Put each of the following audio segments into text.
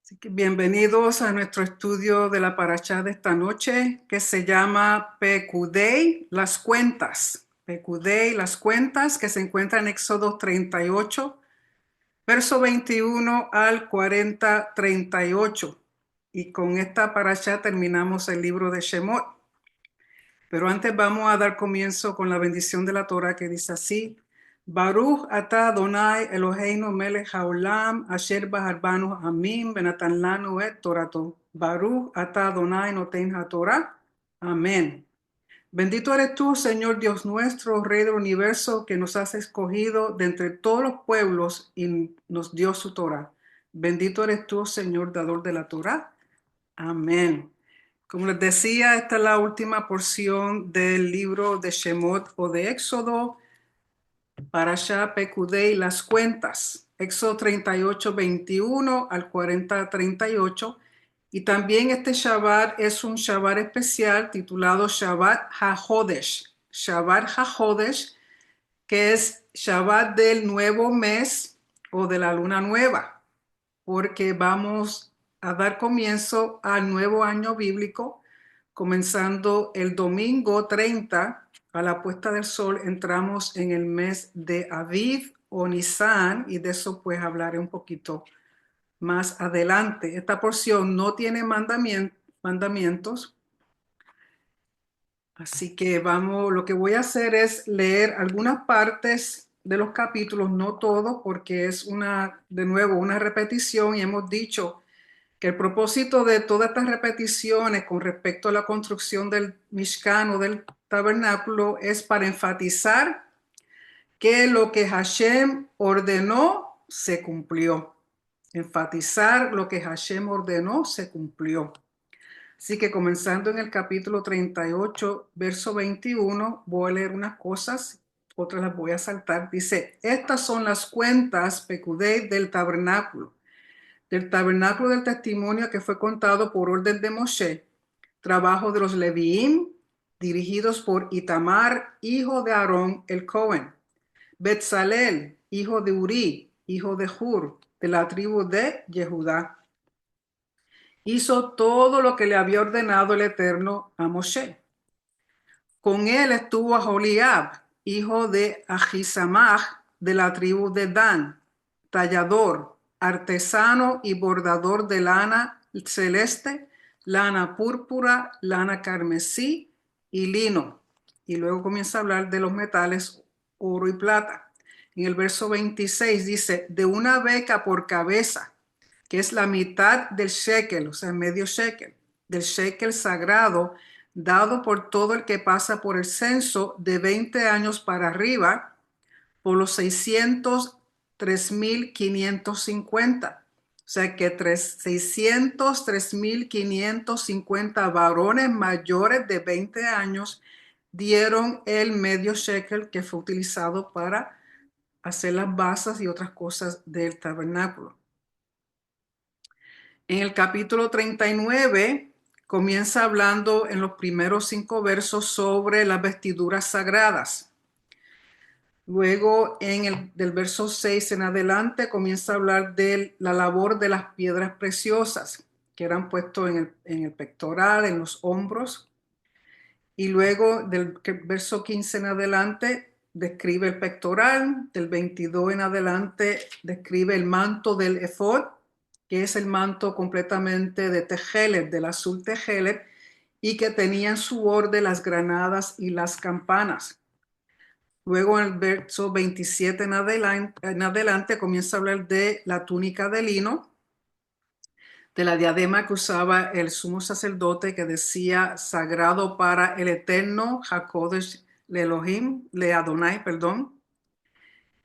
Así que bienvenidos a nuestro estudio de la parashá de esta noche, que se llama Pekudei, las cuentas. Pekudei, las cuentas, que se encuentra en Éxodo 38, verso 21 al 40, 38. Y con esta parashá terminamos el libro de Shemot. Pero antes vamos a dar comienzo con la bendición de la Torah, que dice así: Baruch atah Adonai Eloheinu melech haolam asher baharbanu amim benatan lanu et torato. Baruch atah Adonai noten haTorah. Amén. Bendito eres tú, Señor Dios nuestro, Rey del universo, que nos has escogido de entre todos los pueblos y nos dio su Torah. Bendito eres tú, Señor, dador de la Torah. Amén. Como les decía, esta es la última porción del libro de Shemot o de Éxodo, Parashá Pekudei, las cuentas, Éxodo 38, 21 al 40, 38. Y también este Shabbat es un Shabbat especial titulado Shabbat HaHodesh. Shabbat HaHodesh, que es Shabbat del nuevo mes o de la luna nueva, porque vamos a dar comienzo al nuevo año bíblico, comenzando el domingo 30 a la puesta del sol. Entramos en el mes de Aviv o Nisan, y de eso pues hablaré un poquito más adelante. Esta porción no tiene mandamientos, así que lo que voy a hacer es leer algunas partes de los capítulos, no todos, porque es de nuevo, una repetición, y hemos dicho que el propósito de todas estas repeticiones con respecto a la construcción del Mishkan o del tabernáculo es para enfatizar que lo que Hashem ordenó se cumplió. Enfatizar lo que Hashem ordenó se cumplió. Así que comenzando en el capítulo 38, verso 21, voy a leer unas cosas, otras las voy a saltar. Dice: estas son las cuentas Pekudei del tabernáculo del testimonio, que fue contado por orden de Moshe, trabajo de los Leviim, dirigidos por Itamar, hijo de Aarón el Cohen, Betzalel, hijo de Uri, hijo de Hur, de la tribu de Yehudá. Hizo todo lo que le había ordenado el Eterno a Moshe. Con él estuvo Aholiab, hijo de Ahisamach, de la tribu de Dan, tallador, artesano y bordador de lana celeste, lana púrpura, lana carmesí y lino. Y luego comienza a hablar de los metales oro y plata. En el verso 26 dice: de una beca por cabeza, que es la mitad del shekel, o sea, medio shekel, del shekel sagrado, dado por todo el que pasa por el censo de 20 años para arriba, por los 603,550. O sea que 603,550 varones mayores de 20 años dieron el medio shekel, que fue utilizado para hacer las basas y otras cosas del tabernáculo. En el capítulo 39 comienza hablando en los primeros 5 versos sobre las vestiduras sagradas. Luego del verso 6 en adelante comienza a hablar de la labor de las piedras preciosas que eran puestos en el pectoral, en los hombros. Y luego del verso 15 en adelante describe el pectoral. Del 22 en adelante describe el manto del efod, que es el manto completamente de tejelet, del azul tejelet, y que tenía en su borde las granadas y las campanas. Luego en el verso 27 en adelante comienza a hablar de la túnica de lino, de la diadema que usaba el sumo sacerdote, que decía sagrado para el eterno, Hakodesh le Elohim, le Adonai, perdón.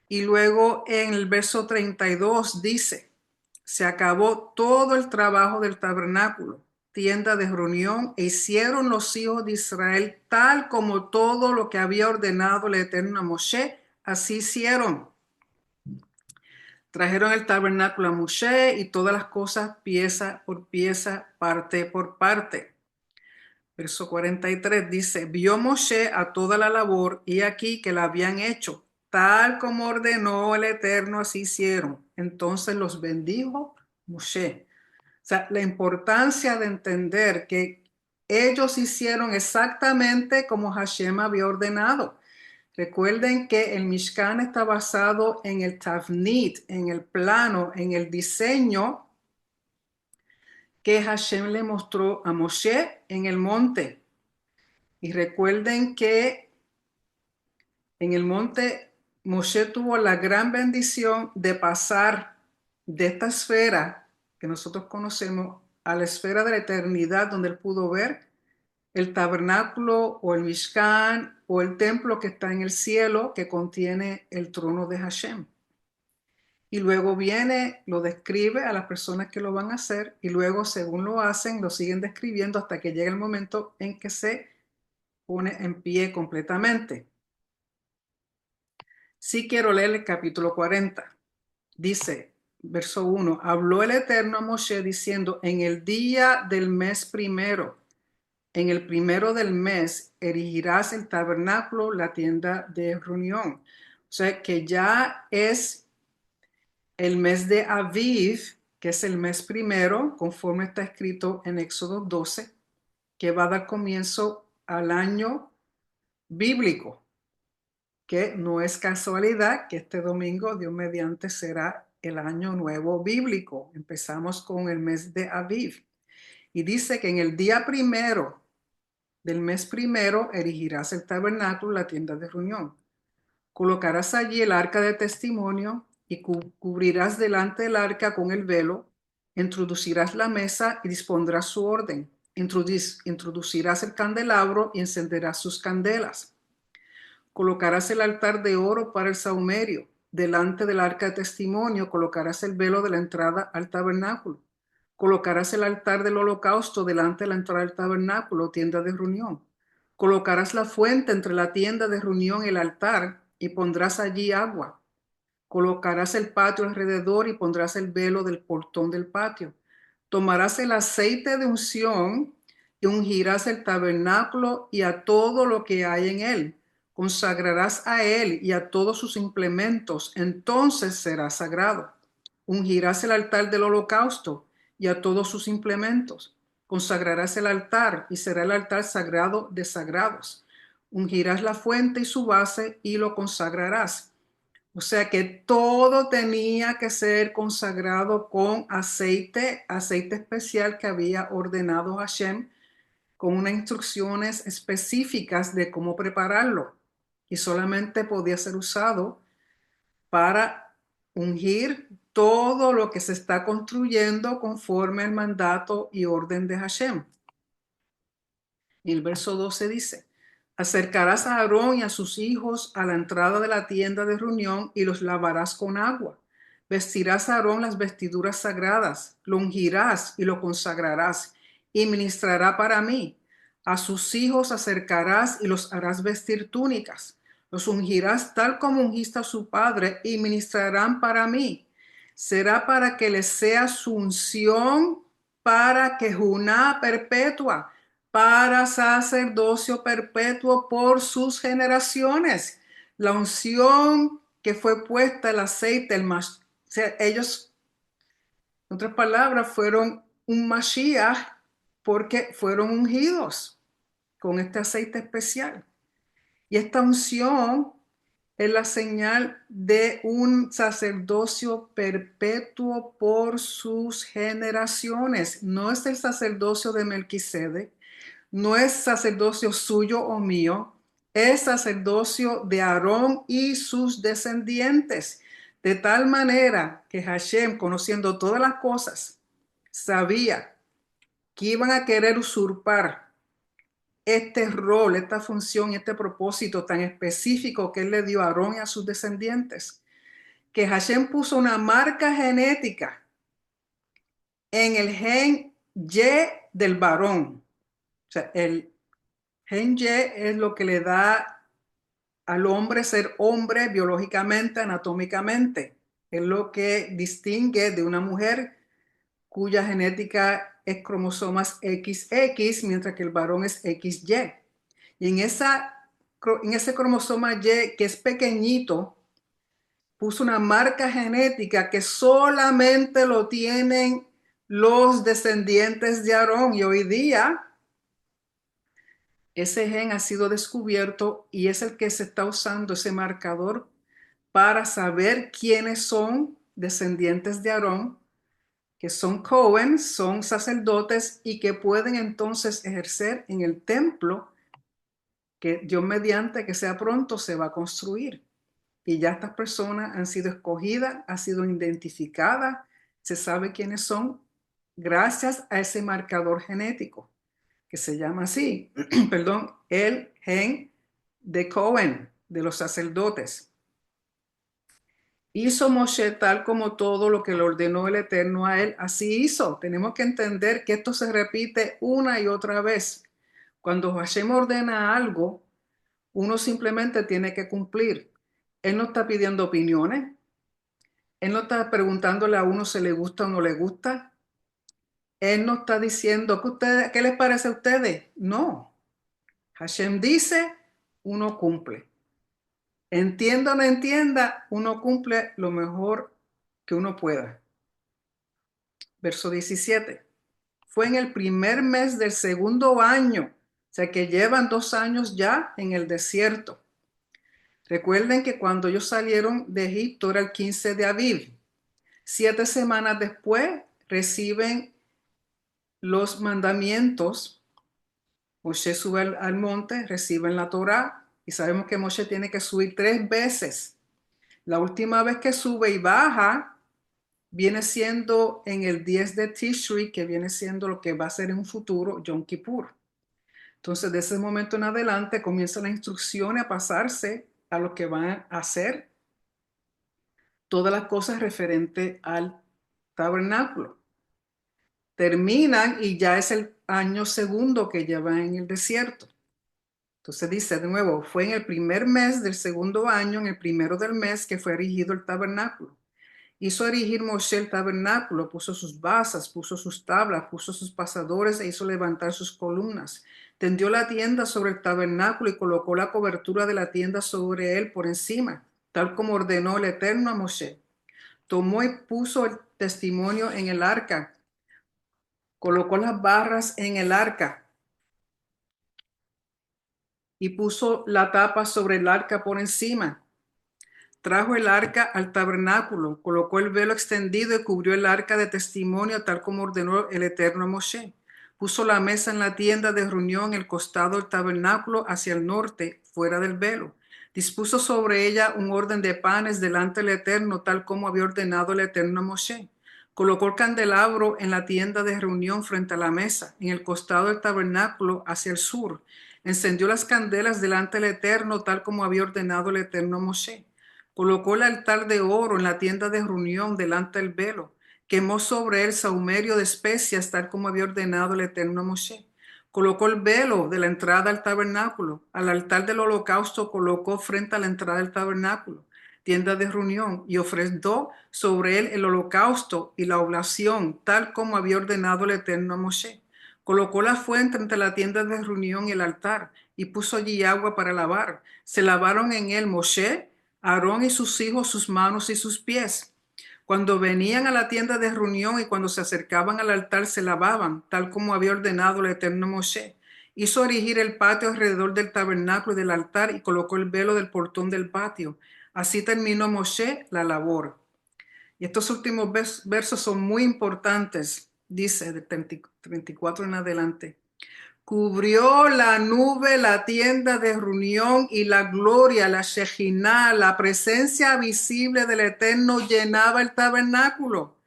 Y luego en el verso 32 dice: se acabó todo el trabajo del tabernáculo, tienda de reunión, e hicieron los hijos de Israel tal como todo lo que había ordenado el Eterno a Moshe, así hicieron. Trajeron el tabernáculo a Moshe y todas las cosas pieza por pieza, parte por parte. Verso 43 dice: vio Moshe a toda la labor, y aquí que la habían hecho, tal como ordenó el Eterno, así hicieron. Entonces los bendijo Moshe. sea, la importancia de entender que ellos hicieron exactamente como Hashem había ordenado. Recuerden que el Mishkan está basado en el Tavnit, en el plano, en el diseño que Hashem le mostró a Moshe en el monte. Y recuerden que en el monte Moshe tuvo la gran bendición de pasar de esta esfera que nosotros conocemos a la esfera de la eternidad, donde él pudo ver el tabernáculo o el Mishkan o el templo que está en el cielo que contiene el trono de Hashem. Y luego viene, lo describe a las personas que lo van a hacer y luego según lo hacen, lo siguen describiendo hasta que llega el momento en que se pone en pie completamente. Sí quiero leer el capítulo 40. Dice, verso 1, habló el Eterno a Moshe diciendo, en el día del mes primero, en el primero del mes, erigirás el tabernáculo, la tienda de reunión. O sea que ya es el mes de Aviv, que es el mes primero, conforme está escrito en Éxodo 12, que va a dar comienzo al año bíblico, que no es casualidad que este domingo, Dios mediante, será el año nuevo bíblico. Empezamos con el mes de Aviv. Y dice que en el día primero del mes primero erigirás el tabernáculo, la tienda de reunión. Colocarás allí el arca de testimonio y cubrirás delante del arca con el velo. Introducirás la mesa y dispondrás su orden. Introducirás el candelabro y encenderás sus candelas. Colocarás el altar de oro para el sahumerio. Delante del arca de testimonio colocarás el velo de la entrada al tabernáculo. Colocarás el altar del holocausto delante de la entrada del tabernáculo, tienda de reunión. Colocarás la fuente entre la tienda de reunión y el altar y pondrás allí agua. Colocarás el patio alrededor y pondrás el velo del portón del patio. Tomarás el aceite de unción y ungirás el tabernáculo y a todo lo que hay en él. Consagrarás a él y a todos sus implementos, entonces será sagrado. Ungirás el altar del holocausto y a todos sus implementos. Consagrarás el altar y será el altar sagrado de sagrados. Ungirás la fuente y su base y lo consagrarás. O sea que todo tenía que ser consagrado con aceite, aceite especial que había ordenado Hashem, con unas instrucciones específicas de cómo prepararlo. Y solamente podía ser usado para ungir todo lo que se está construyendo conforme al mandato y orden de Hashem. Y el verso 12 dice, acercarás a Aarón y a sus hijos a la entrada de la tienda de reunión y los lavarás con agua. Vestirás a Aarón las vestiduras sagradas, lo ungirás y lo consagrarás y ministrará para mí. A sus hijos acercarás y los harás vestir túnicas. Los ungirás tal como ungiste a su padre y ministrarán para mí. Será para que les sea su unción para quejuná perpetua, para sacerdocio perpetuo por sus generaciones. La unción que fue puesta, el aceite, o sea, ellos, en otras palabras, fueron un Mashiach porque fueron ungidos con este aceite especial. Y esta unción es la señal de un sacerdocio perpetuo por sus generaciones. No es el sacerdocio de Melquisedec, no es sacerdocio suyo o mío, es sacerdocio de Aarón y sus descendientes. De tal manera que Hashem, conociendo todas las cosas, sabía que iban a querer usurpar este rol, esta función, este propósito tan específico que él le dio a Aarón y a sus descendientes, que Hashem puso una marca genética en el gen Y del varón. O sea, el gen Y es lo que le da al hombre ser hombre biológicamente, anatómicamente. Es lo que distingue de una mujer cuya genética es cromosomas XX, mientras que el varón es XY. Y en ese cromosoma Y, que es pequeñito, puso una marca genética que solamente lo tienen los descendientes de Aarón. Y hoy día ese gen ha sido descubierto y es el que se está usando, ese marcador, para saber quiénes son descendientes de Aarón, que son Cohen, son sacerdotes y que pueden entonces ejercer en el templo que Dios mediante que sea pronto se va a construir. Y ya estas personas han sido escogidas, han sido identificadas, se sabe quiénes son gracias a ese marcador genético que se llama así, perdón, el gen de Cohen, de los sacerdotes. Hizo Moshe tal como todo lo que le ordenó el Eterno a él, así hizo. Tenemos que entender que esto se repite una y otra vez. Cuando Hashem ordena algo, uno simplemente tiene que cumplir. Él no está pidiendo opiniones. Él no está preguntándole a uno si le gusta o no le gusta. Él no está diciendo ¿qué les parece a ustedes? No. Hashem dice, uno cumple. Entienda o no entienda, uno cumple lo mejor que uno pueda. Verso 17. Fue en el primer mes del segundo año, o sea que llevan 2 años ya en el desierto. Recuerden que cuando ellos salieron de Egipto era el 15 de Aviv. 7 semanas después reciben los mandamientos. Moshe sube al monte, reciben la Torá y sabemos que Moshe tiene que subir 3 veces. La última vez que sube y baja viene siendo en el 10 de Tishri, que viene siendo lo que va a ser en un futuro Yom Kippur. Entonces, de ese momento en adelante comienza la instrucción a pasarse a lo que van a hacer todas las cosas referentes al tabernáculo. Terminan y ya es el año segundo que llevan en el desierto. Entonces dice de nuevo, fue en el primer mes del segundo año, en el primero del mes, que fue erigido el tabernáculo. Hizo erigir Moshe el tabernáculo, puso sus basas, puso sus tablas, puso sus pasadores e hizo levantar sus columnas. Tendió la tienda sobre el tabernáculo y colocó la cobertura de la tienda sobre él por encima, tal como ordenó el Eterno a Moshe. Tomó y puso el testimonio en el arca, colocó las barras en el arca y puso la tapa sobre el arca por encima. Trajo el arca al tabernáculo, colocó el velo extendido y cubrió el arca de testimonio tal como ordenó el Eterno a Moshe. Puso la mesa en la tienda de reunión en el costado del tabernáculo hacia el norte, fuera del velo. Dispuso sobre ella un orden de panes delante del Eterno tal como había ordenado el Eterno a Moshe. Colocó el candelabro en la tienda de reunión frente a la mesa, en el costado del tabernáculo hacia el sur. Encendió las candelas delante del Eterno tal como había ordenado el Eterno a Moshe. Colocó el altar de oro en la tienda de reunión delante del velo. Quemó sobre él sahumerio de especias, tal como había ordenado el Eterno a Moshe. Colocó el velo de la entrada al tabernáculo. Al altar del holocausto colocó frente a la entrada del tabernáculo, tienda de reunión, y ofreció sobre él el holocausto y la oblación, tal como había ordenado el Eterno a Moshe. Colocó la fuente entre la tienda de reunión y el altar, y puso allí agua para lavar. Se lavaron en él Moshe, Aarón y sus hijos, sus manos y sus pies. Cuando venían a la tienda de reunión y cuando se acercaban al altar se lavaban, tal como había ordenado el Eterno Moshe. Hizo erigir el patio alrededor del tabernáculo y del altar y colocó el velo del portón del patio. Así terminó Moshe la labor. Y estos últimos versos son muy importantes, dice de 34 en adelante. Cubrió la nube la tienda de reunión y la gloria, la Shejinah, la presencia visible del Eterno llenaba el tabernáculo.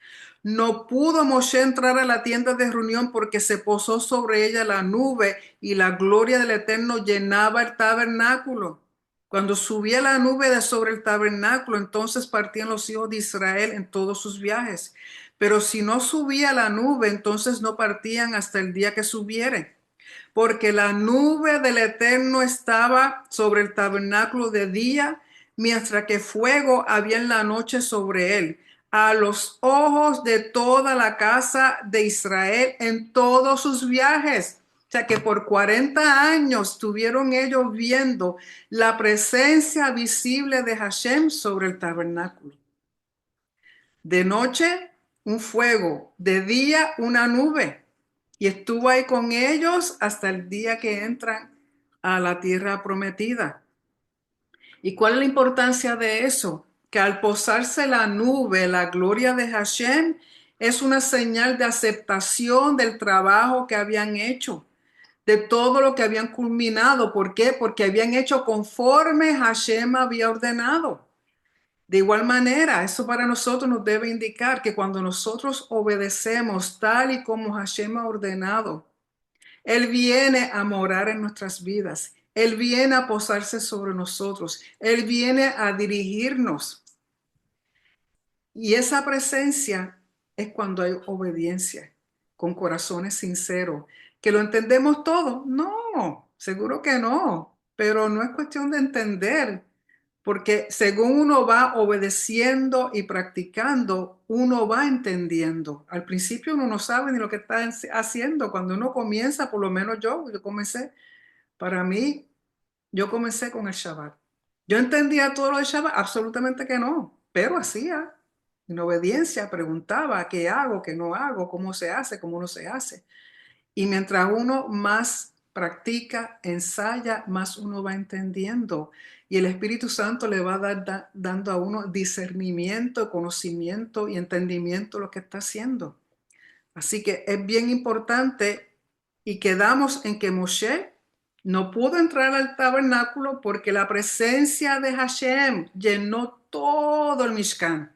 No pudo Moshe entrar a la tienda de reunión porque se posó sobre ella la nube y la gloria del Eterno llenaba el tabernáculo. Cuando subía la nube de sobre el tabernáculo, entonces partían los hijos de Israel en todos sus viajes. Pero si no subía la nube, entonces no partían hasta el día que subiere, porque la nube del Eterno estaba sobre el tabernáculo de día, mientras que fuego había en la noche sobre él, a los ojos de toda la casa de Israel en todos sus viajes. O sea que por 40 años estuvieron ellos viendo la presencia visible de Hashem sobre el tabernáculo. De noche un fuego, de día una nube, y estuvo ahí con ellos hasta el día que entran a la tierra prometida. ¿Y cuál es la importancia de eso? Que al posarse la nube, la gloria de Hashem es una señal de aceptación del trabajo que habían hecho, de todo lo que habían culminado. ¿Por qué? Porque habían hecho conforme Hashem había ordenado. De igual manera, eso para nosotros nos debe indicar que cuando nosotros obedecemos tal y como Hashem ha ordenado, Él viene a morar en nuestras vidas. Él viene a posarse sobre nosotros. Él viene a dirigirnos. Y esa presencia es cuando hay obediencia, con corazones sinceros. ¿Que lo entendemos todo? No, seguro que no. Pero no es cuestión de entender, porque según uno va obedeciendo y practicando, uno va entendiendo. Al principio uno no sabe ni lo que está haciendo. Cuando uno comienza, por lo menos yo comencé, para mí, yo comencé con el Shabbat. ¿Yo entendía todo lo del Shabbat? Absolutamente que no, pero hacía. En obediencia preguntaba qué hago, qué no hago, cómo se hace, cómo no se hace. Y mientras uno más practica, ensaya, más uno va entendiendo. Y el Espíritu Santo le va a dar dando a uno discernimiento, conocimiento y entendimiento de lo que está haciendo. Así que es bien importante y quedamos en que Moshe no pudo entrar al tabernáculo porque la presencia de Hashem llenó todo el Mishkan,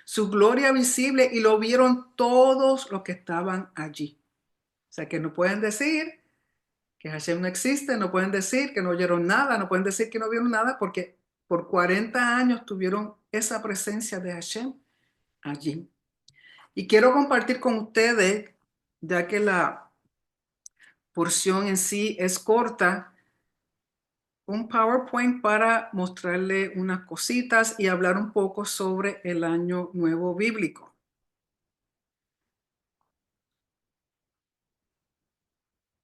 su gloria visible, y lo vieron todos los que estaban allí. O sea que no pueden decir que Hashem no existe, no pueden decir que no oyeron nada, no pueden decir que no vieron nada, porque por 40 años tuvieron esa presencia de Hashem allí. Y quiero compartir con ustedes, ya que la porción en sí es corta, un PowerPoint para mostrarle unas cositas y hablar un poco sobre el Año Nuevo Bíblico.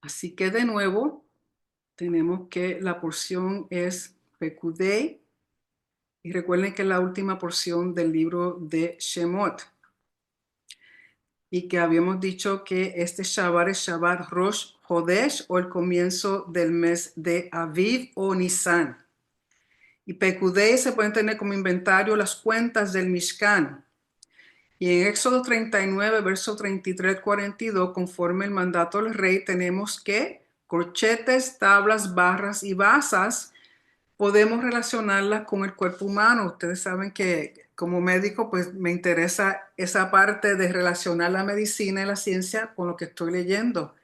Así que de nuevo tenemos que la porción es Pekudei, y recuerden que es la última porción del libro de Shemot, y que habíamos dicho que este Shabbat es Shabbat Rosh Hodesh, o el comienzo del mes de Aviv o Nisan. Y Pekudei se pueden tener como inventario las cuentas del Mishkan. Y en Éxodo 39, verso 33 al 42, conforme el mandato del rey, tenemos que corchetes, tablas, barras y basas podemos relacionarlas con el cuerpo humano. Ustedes saben que como médico, pues me interesa esa parte de relacionar la medicina y la ciencia con lo que estoy leyendo.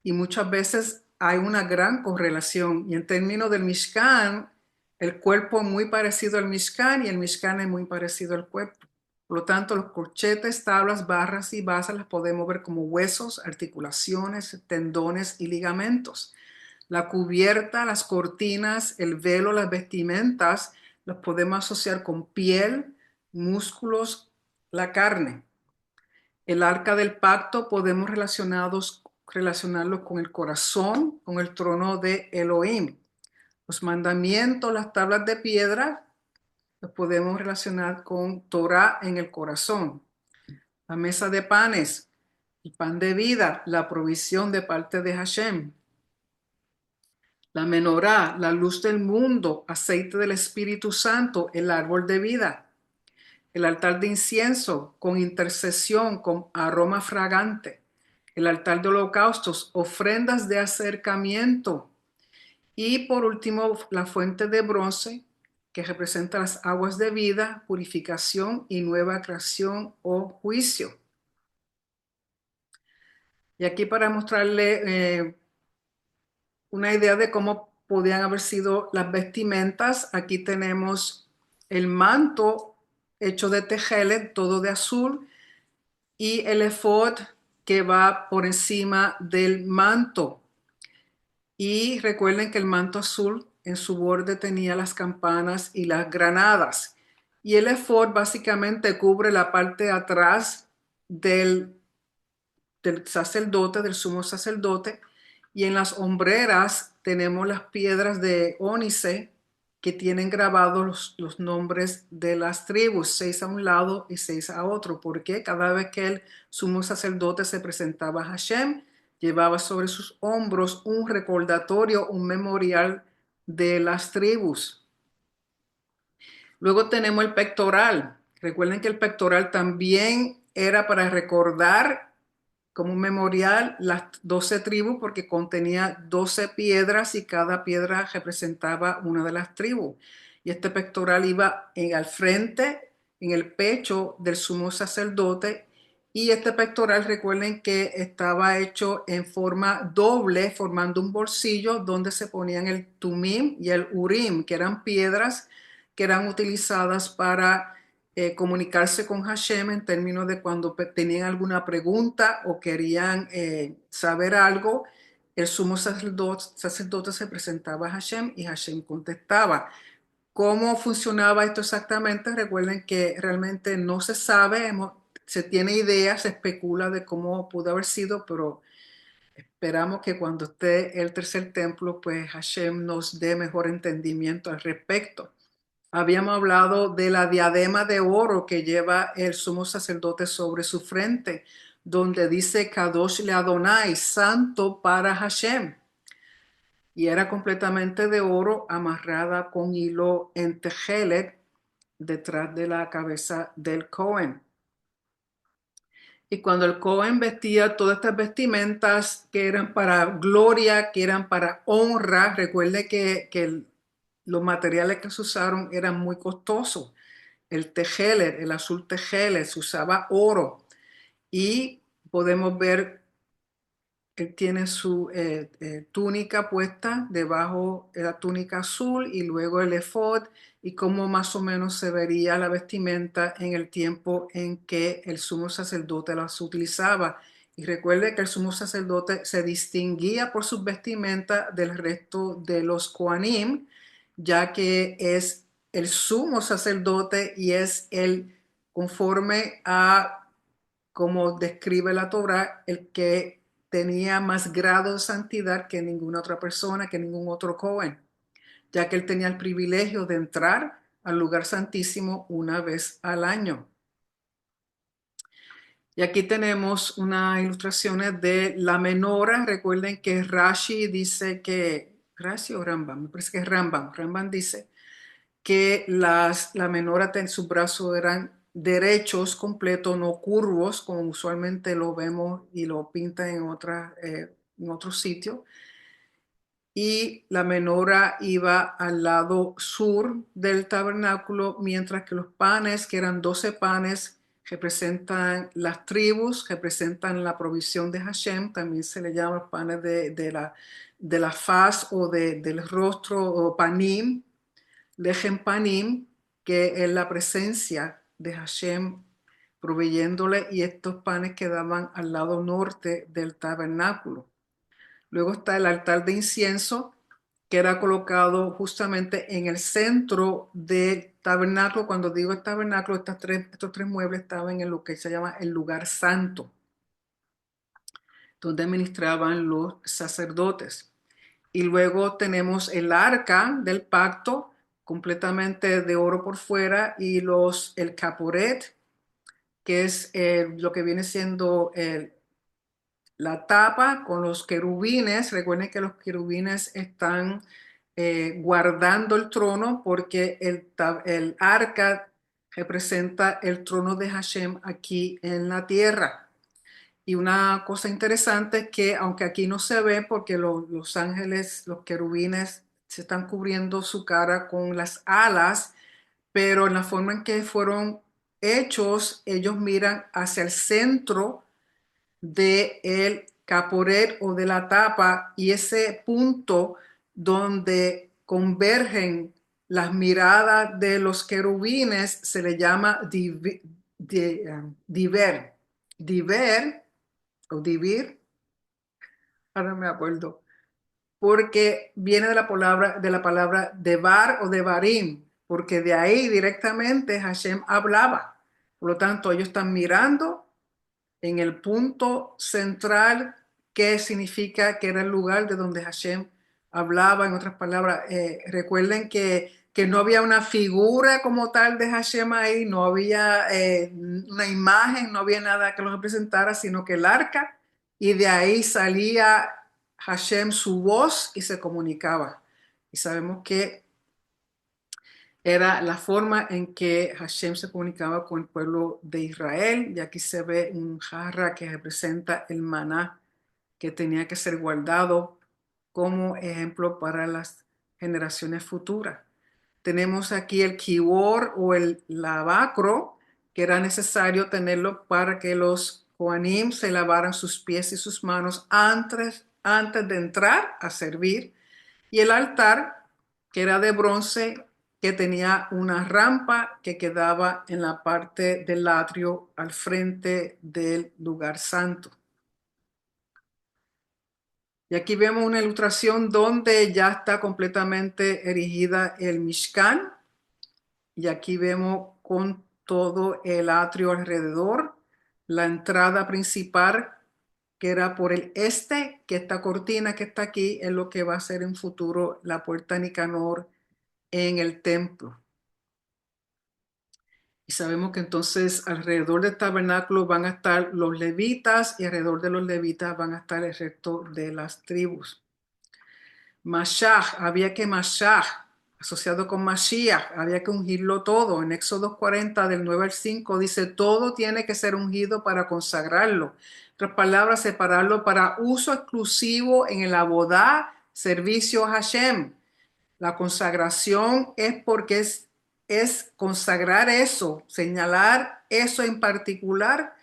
Y muchas veces hay una gran correlación. Y en términos del Mishkan, el cuerpo es muy parecido al Mishkan y el Mishkan es muy parecido al cuerpo. Por lo tanto, los corchetes, tablas, barras y basas las podemos ver como huesos, articulaciones, tendones y ligamentos. La cubierta, las cortinas, el velo, las vestimentas, los podemos asociar con piel, músculos, la carne. El arca del pacto podemos relacionarlo con el corazón, con el trono de Elohim. Los mandamientos, las tablas de piedra, los podemos relacionar con Torah en el corazón. La mesa de panes, el pan de vida, la provisión de parte de Hashem. La menorá, la luz del mundo, aceite del Espíritu Santo, el árbol de vida. El altar de incienso con intercesión, con aroma fragante. El altar de holocaustos, ofrendas de acercamiento. Y por último, la fuente de bronce, que representa las aguas de vida, purificación y nueva creación o juicio. Y aquí para mostrarle una idea de cómo podían haber sido las vestimentas, aquí tenemos el manto hecho de tejelet, todo de azul, y el efod que va por encima del manto. Y recuerden que el manto azul en su borde tenía las campanas y las granadas. Y el efod básicamente cubre la parte de atrás del sacerdote, del sumo sacerdote, y en las hombreras tenemos las piedras de ónice que tienen grabados los nombres de las tribus, 6 a un lado y 6 a otro, porque cada vez que el sumo sacerdote se presentaba a Hashem, llevaba sobre sus hombros un recordatorio, un memorial de las tribus. Luego tenemos el pectoral. Recuerden que el pectoral también era para recordar como un memorial las 12 tribus porque contenía 12 piedras y cada piedra representaba una de las tribus. Y este pectoral iba al frente, en el pecho del sumo sacerdote. Y este pectoral, recuerden que estaba hecho en forma doble, formando un bolsillo donde se ponían el tumim y el urim, que eran piedras que eran utilizadas para comunicarse con Hashem en términos de cuando tenían alguna pregunta o querían saber algo, el sumo sacerdote se presentaba a Hashem y Hashem contestaba. ¿Cómo funcionaba esto exactamente? Recuerden que realmente no se sabe, se tiene ideas, se especula de cómo pudo haber sido, pero esperamos que cuando esté el tercer templo, pues Hashem nos dé mejor entendimiento al respecto. Habíamos hablado de la diadema de oro que lleva el sumo sacerdote sobre su frente, donde dice Kadosh le Adonai, santo para Hashem. Y era completamente de oro, amarrada con hilo en tejelet detrás de la cabeza del Cohen. Y cuando el Cohen vestía todas estas vestimentas que eran para gloria, que eran para honra, recuerde que los materiales que se usaron eran muy costosos. El tejelet, el azul tejelet, se usaba oro. Y podemos ver, él tiene su túnica puesta debajo de la túnica azul y luego el efod y cómo más o menos se vería la vestimenta en el tiempo en que el sumo sacerdote las utilizaba. Y recuerde que el sumo sacerdote se distinguía por sus vestimentas del resto de los Kohanim, ya que es el sumo sacerdote y es el conforme a como describe la Torá, el que tenía más grado de santidad que ninguna otra persona, que ningún otro Cohen, ya que él tenía el privilegio de entrar al lugar santísimo una vez al año. Y aquí tenemos unas ilustraciones de la menora. Recuerden que Rashi dice que, Rashi o Rambam, me parece que es Rambam. Rambam dice que la menora en sus brazos eran derechos, completos, no curvos, como usualmente lo vemos y lo pintan en otros sitios. Y la menora iba al lado sur del tabernáculo, mientras que los panes, que eran 12 panes, representan las tribus, representan la provisión de Hashem, también se le llama panes de la faz o del rostro o panim, Lejem Panim, que es la presencia de Hashem proveyéndole, y estos panes quedaban al lado norte del tabernáculo. Luego está el altar de incienso, que era colocado justamente en el centro del tabernáculo. Cuando digo el tabernáculo, estos tres muebles estaban en lo que se llama el lugar santo, donde ministraban los sacerdotes. Y luego tenemos el arca del pacto, completamente de oro por fuera, y el caporet, que es lo que viene siendo la tapa con los querubines. Recuerden que los querubines están guardando el trono porque el arca representa el trono de Hashem aquí en la tierra. Y una cosa interesante es que, aunque aquí no se ve porque los ángeles, los querubines, se están cubriendo su cara con las alas, pero en la forma en que fueron hechos, ellos miran hacia el centro del caporet o de la tapa, y ese punto donde convergen las miradas de los querubines se le llama diver. Diver o divir, ahora me acuerdo, porque viene de la palabra devar o devarim, porque de ahí directamente Hashem hablaba. Por lo tanto, ellos están mirando en el punto central, que significa que era el lugar de donde Hashem hablaba. En otras palabras, recuerden que que no había una figura como tal de Hashem ahí, no había una imagen, no había nada que lo representara, sino que el arca, y de ahí salía Hashem su voz y se comunicaba. Y sabemos que era la forma en que Hashem se comunicaba con el pueblo de Israel, y aquí se ve un jarra que representa el maná que tenía que ser guardado como ejemplo para las generaciones futuras. Tenemos aquí el kibor o el lavacro, que era necesario tenerlo para que los kohanim se lavaran sus pies y sus manos antes de entrar a servir. Y el altar, que era de bronce, que tenía una rampa que quedaba en la parte del atrio al frente del lugar santo. Y aquí vemos una ilustración donde ya está completamente erigida el Mishkan. Y aquí vemos con todo el atrio alrededor, la entrada principal que era por el este, que esta cortina que está aquí es lo que va a ser en futuro la puerta Nicanor en el templo. Y sabemos que entonces alrededor del tabernáculo van a estar los levitas y alrededor de los levitas van a estar el resto de las tribus. Mashach, había que Mashach, asociado con Mashiach, había que ungirlo todo. En Éxodo 40, del 9 al 5, dice, todo tiene que ser ungido para consagrarlo. En otras palabras, separarlo para uso exclusivo en el abodá, servicio a Hashem. La consagración es porque es consagrar eso, señalar eso en particular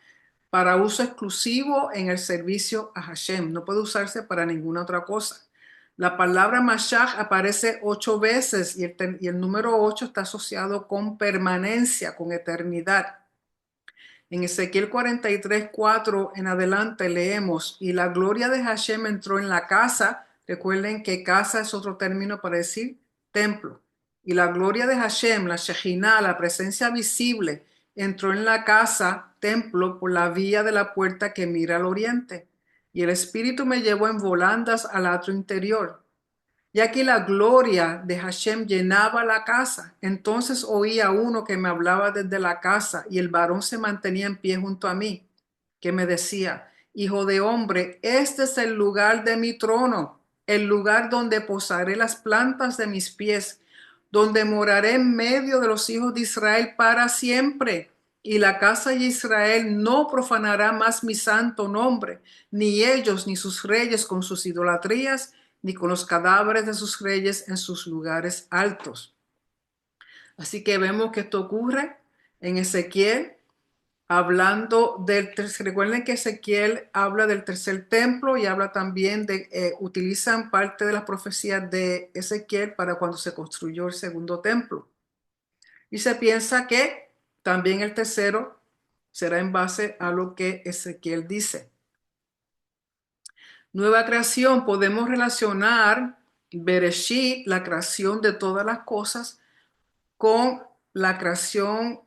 para uso exclusivo en el servicio a Hashem. No puede usarse para ninguna otra cosa. La palabra Mashach aparece 8 veces y el número 8 está asociado con permanencia, con eternidad. En Ezequiel 43:4 en adelante leemos, y la gloria de Hashem entró en la casa. Recuerden que casa es otro término para decir templo. Y la gloria de Hashem, la Shejinah, la presencia visible, entró en la casa, templo, por la vía de la puerta que mira al oriente. Y el Espíritu me llevó en volandas al atrio interior. Y aquí la gloria de Hashem llenaba la casa. Entonces oía uno que me hablaba desde la casa, y el varón se mantenía en pie junto a mí, que me decía, hijo de hombre, este es el lugar de mi trono, el lugar donde posaré las plantas de mis pies, donde moraré en medio de los hijos de Israel para siempre. Y la casa de Israel no profanará más mi santo nombre, ni ellos ni sus reyes con sus idolatrías, ni con los cadáveres de sus reyes en sus lugares altos. Así que vemos que esto ocurre en Ezequiel, hablando del tercer. Recuerden que Ezequiel habla del tercer templo y habla también utilizan parte de las profecías de Ezequiel para cuando se construyó el segundo templo. Y se piensa que también el tercero será en base a lo que Ezequiel dice. Nueva creación, podemos relacionar Bereshit, la creación de todas las cosas, con la creación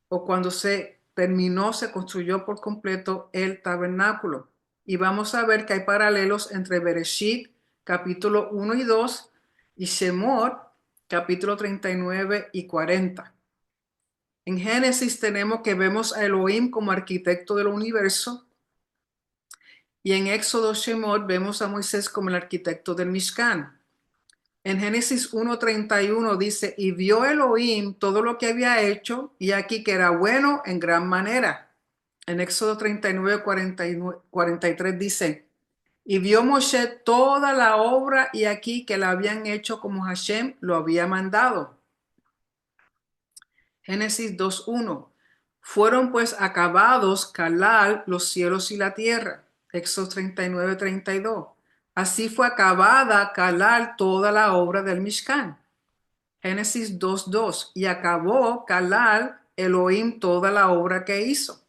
o cuando se terminó, se construyó por completo el tabernáculo. Y vamos a ver que hay paralelos entre Bereshit, capítulo 1 y 2, y Shemot, capítulo 39 y 40. En Génesis tenemos que vemos a Elohim como arquitecto del universo, y en Éxodo Shemot vemos a Moisés como el arquitecto del Mishkan. En Génesis 1:31 dice, y vio Elohim todo lo que había hecho, y aquí que era bueno en gran manera. En Éxodo 39:43 dice, y vio Moshe toda la obra, y aquí que la habían hecho como Hashem lo había mandado. Génesis 2:1, fueron pues acabados Calal los cielos y la tierra. Éxodo 39:32. Así fue acabada Calal toda la obra del Mishkan. Génesis 2:2. Y acabó Calal Elohim toda la obra que hizo.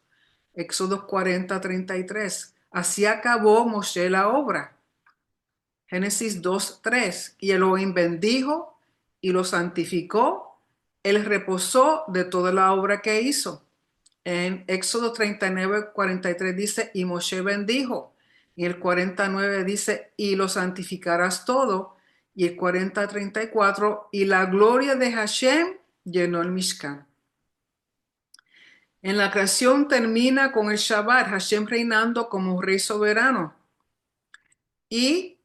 Éxodo 40:33. Así acabó Moshe la obra. Génesis 2:3. Y Elohim bendijo y lo santificó. Él reposó de toda la obra que hizo. En Éxodo 39:43 dice, y Moshe bendijo. Y el 49 dice, y lo santificarás todo. Y el 40:34, y la gloria de Hashem llenó el Mishkan. En la creación termina con el Shabbat, Hashem reinando como rey soberano. Y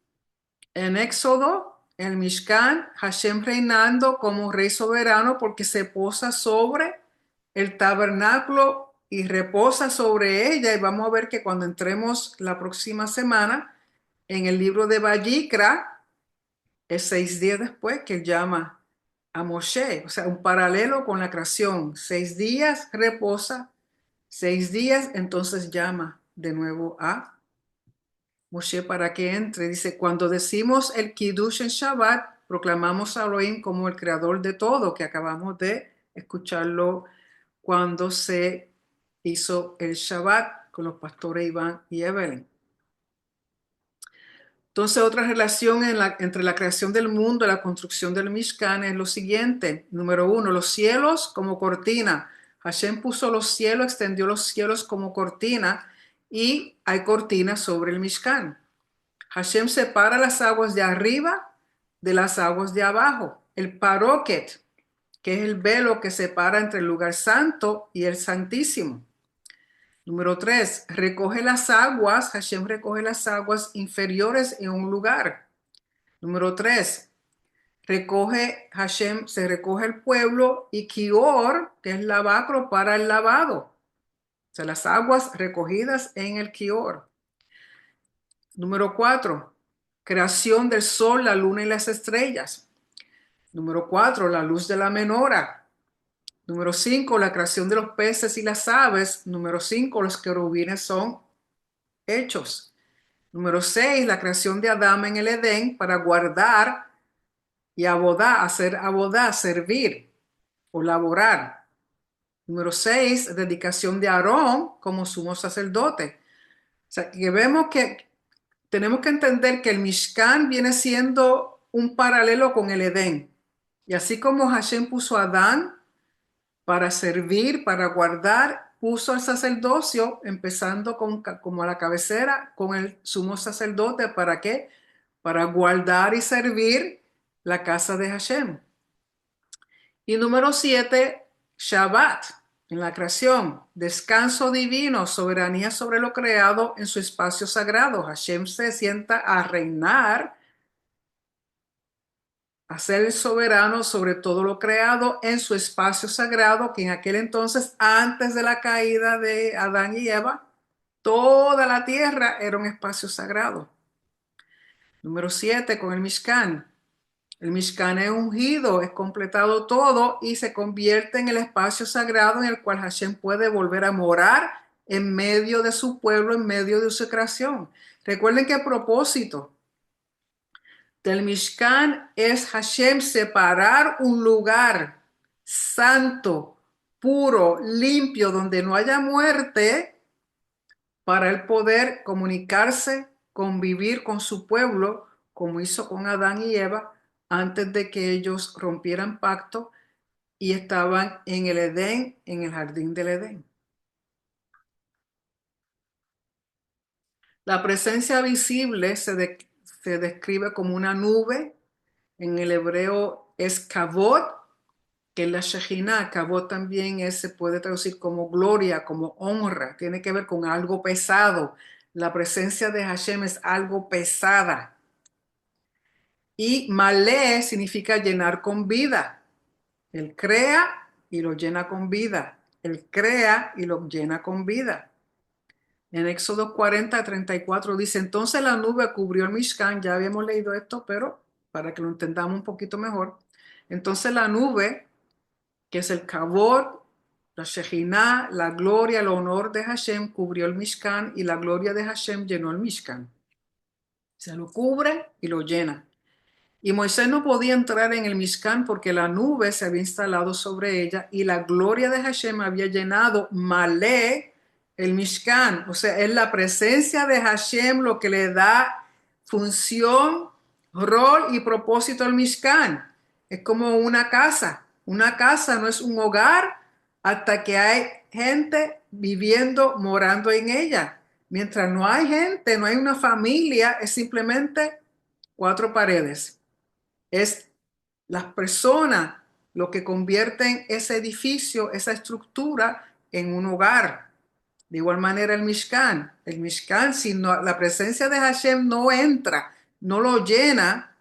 en Éxodo, el Mishkan, Hashem reinando como rey soberano porque se posa sobre el tabernáculo y reposa sobre ella. Y vamos a ver que cuando entremos la próxima semana en el libro de Vayikra, es 6 días después que él llama a Moshe, o sea, un paralelo con la creación. 6 días reposa, 6 días entonces llama de nuevo a Moshe para que entre. Dice, cuando decimos el Kiddush en Shabbat, proclamamos a Elohim como el creador de todo, que acabamos de escucharlo cuando se hizo el Shabbat con los pastores Iván y Evelyn. Entonces, otra relación entre la creación del mundo y la construcción del Mishkan es lo siguiente. Número 1, los cielos como cortina. Hashem puso los cielos, extendió los cielos como cortina y hay cortina sobre el Mishkan. Hashem separa las aguas de arriba de las aguas de abajo. El paroquet, que es el velo que separa entre el lugar santo y el santísimo. Número 3, recoge las aguas. Hashem recoge las aguas inferiores en un lugar. Número 3, Hashem se recoge el pueblo y Kior, que es lavacro para el lavado. O sea, las aguas recogidas en el Kior. Número 4, creación del sol, la luna y las estrellas. Número 4, la luz de la menora. Número 5, la creación de los peces y las aves. Número 5, los querubines son hechos. Número 6, la creación de Adán en el Edén para guardar y abodá, hacer abodá, servir o laborar. Número 6, dedicación de Aarón como sumo sacerdote. O sea, que vemos que tenemos que entender que el Mishkan viene siendo un paralelo con el Edén. Y así como Hashem puso a Adán para servir, para guardar, puso al sacerdocio, empezando como a la cabecera, con el sumo sacerdote. ¿Para qué? Para guardar y servir la casa de Hashem. Y número 7, Shabbat, en la creación, descanso divino, soberanía sobre lo creado en su espacio sagrado. Hashem se sienta a reinar, a ser el soberano sobre todo lo creado en su espacio sagrado, que en aquel entonces, antes de la caída de Adán y Eva, toda la tierra era un espacio sagrado. Número 7, con el Mishkan. El Mishkan es ungido, es completado todo y se convierte en el espacio sagrado en el cual Hashem puede volver a morar en medio de su pueblo, en medio de su creación. Recuerden que el propósito del Mishkan es Hashem separar un lugar santo, puro, limpio, donde no haya muerte, para él poder comunicarse, convivir con su pueblo, como hizo con Adán y Eva, antes de que ellos rompieran pacto y estaban en el Edén, en el jardín del Edén. La presencia visible se describe como una nube. En el hebreo es kavod, que es la Shejinah. Kavod también se puede traducir como gloria, como honra. Tiene que ver con algo pesado. La presencia de Hashem es algo pesada. Y malé significa llenar con vida. Él crea y lo llena con vida. Él crea y lo llena con vida. En Éxodo 40:34 dice, entonces la nube cubrió el Mishkan. Ya habíamos leído esto, pero para que lo entendamos un poquito mejor. Entonces la nube, que es el Kavod, la Shejinah, la gloria, el honor de Hashem, cubrió el Mishkan y la gloria de Hashem llenó el Mishkan. Se lo cubre y lo llena. Y Moisés no podía entrar en el Mishkan porque la nube se había instalado sobre ella y la gloria de Hashem había llenado Malé, el Mishkan. O sea, es la presencia de Hashem lo que le da función, rol y propósito al Mishkan. Es como una casa. Una casa no es un hogar hasta que hay gente viviendo, morando en ella. Mientras no hay gente, no hay una familia, es simplemente 4 paredes. Es las personas lo que convierten ese edificio, esa estructura en un hogar. De igual manera el Mishkan, si no, la presencia de Hashem no entra, no lo llena,